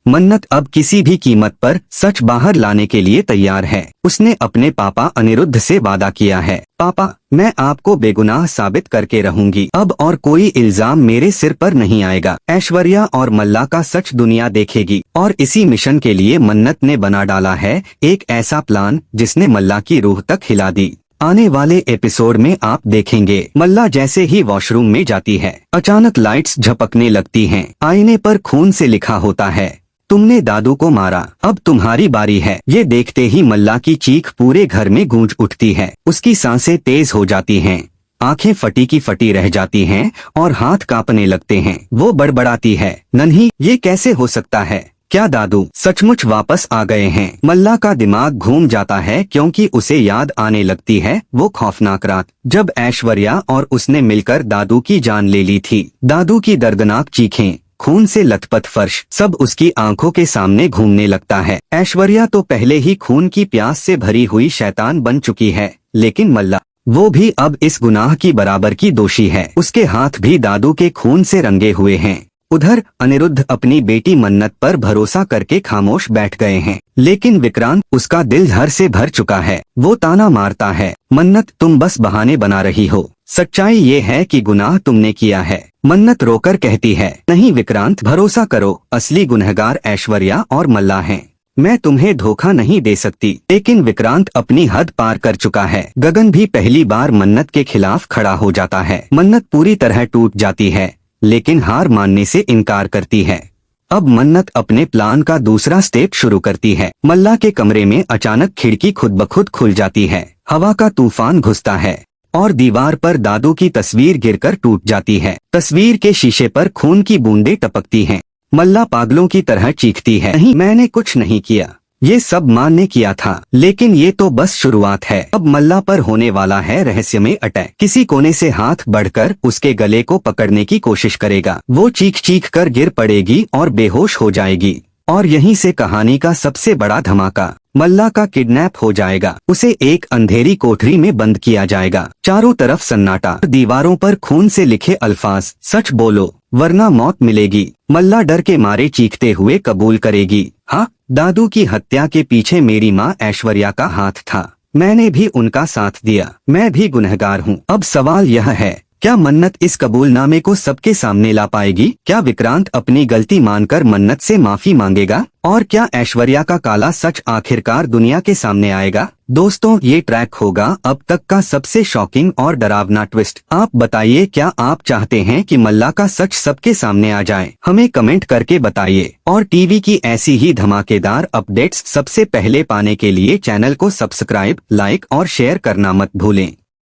मन्नत अब किसी भी कीमत पर सच बाहर लाने के लिए तैयार है। उसने अपने पापा अनिरुद्ध से वादा किया है, पापा मैं आपको बेगुनाह साबित करके रहूंगी, अब और कोई इल्जाम मेरे सिर पर नहीं आएगा। ऐश्वर्या और मल्ला का सच दुनिया देखेगी और इसी मिशन के लिए मन्नत ने बना डाला है एक ऐसा प्लान जिसने मल्ला की रूह तक हिला दी। आने वाले एपिसोड में आप देखेंगे मल्ला जैसे ही वॉशरूम में जाती है, अचानक लाइट्स झपकने लगती हैं, आईने पर खून से लिखा होता है, तुमने दादू को मारा, अब तुम्हारी बारी है। ये देखते ही मल्ला की चीख पूरे घर में गूंज उठती है। उसकी सांसें तेज हो जाती हैं, आंखें फटी की फटी रह जाती हैं और हाथ कांपने लगते हैं। वो बड़बड़ाती है, नन्ही ये कैसे हो सकता है? क्या दादू सचमुच वापस आ गए हैं? मल्ला का दिमाग घूम जाता है क्योंकि उसे याद आने लगती है वो खौफनाक रात जब ऐश्वर्या और उसने मिलकर दादू की जान ले ली थी। दादू की दर्दनाक चीखें, खून से लथपथ फर्श, सब उसकी आंखों के सामने घूमने लगता है। ऐश्वर्या तो पहले ही खून की प्यास से भरी हुई शैतान बन चुकी है, लेकिन मल्ला वो भी अब इस गुनाह की बराबर की दोषी है। उसके हाथ भी दादू के खून से रंगे हुए हैं। उधर अनिरुद्ध अपनी बेटी मन्नत पर भरोसा करके खामोश बैठ गए हैं, लेकिन विक्रांत उसका दिल हर से भर चुका है। वो ताना मारता है, मन्नत तुम बस बहाने बना रही हो, सच्चाई ये है कि गुनाह तुमने किया है। मन्नत रोकर कहती है, नहीं विक्रांत भरोसा करो, असली गुनहगार ऐश्वर्या और मल्ला हैं। मैं तुम्हें धोखा नहीं दे सकती। लेकिन विक्रांत अपनी हद पार कर चुका है। गगन भी पहली बार मन्नत के खिलाफ खड़ा हो जाता है। मन्नत पूरी तरह टूट जाती है, लेकिन हार मानने से इनकार करती है। अब मन्नत अपने प्लान का दूसरा स्टेप शुरू करती है। मल्ला के कमरे में अचानक खिड़की खुद ब खुद खुल जाती है, हवा का तूफान घुसता है और दीवार पर दादू की तस्वीर गिरकर टूट जाती है। तस्वीर के शीशे पर खून की बूंदें टपकती हैं। मल्ला पागलों की तरह चीखती है, नहीं मैंने कुछ नहीं किया, ये सब मां ने किया था। लेकिन ये तो बस शुरुआत है। अब मल्ला पर होने वाला है रहस्यमय अटैक। किसी कोने से हाथ बढ़कर उसके गले को पकड़ने की कोशिश करेगा। वो चीख चीख कर गिर पड़ेगी और बेहोश हो जाएगी। और यहीं से कहानी का सबसे बड़ा धमाका, मल्ला का किडनैप हो जाएगा। उसे एक अंधेरी कोठरी में बंद किया जाएगा। चारों तरफ सन्नाटा, दीवारों पर खून से लिखे अल्फाज, सच बोलो वरना मौत मिलेगी। मल्ला डर के मारे चीखते हुए कबूल करेगी, हाँ दादू की हत्या के पीछे मेरी माँ ऐश्वर्या का हाथ था, मैंने भी उनका साथ दिया, मैं भी गुनहगार हूँ। अब सवाल यह है, क्या मन्नत इस कबूलनामे को सबके सामने ला पाएगी? क्या विक्रांत अपनी गलती मानकर मन्नत से माफी मांगेगा? और क्या ऐश्वर्या का काला सच आखिरकार दुनिया के सामने आएगा? दोस्तों ये ट्रैक होगा अब तक का सबसे शॉकिंग और डरावना ट्विस्ट। आप बताइए, क्या आप चाहते हैं कि मल्ला का सच सबके सामने आ जाए? हमें कमेंट करके बताइए। और टीवी की ऐसी ही धमाकेदार अपडेट्स सबसे पहले पाने के लिए चैनल को सब्सक्राइब, लाइक और शेयर करना मत भूलें।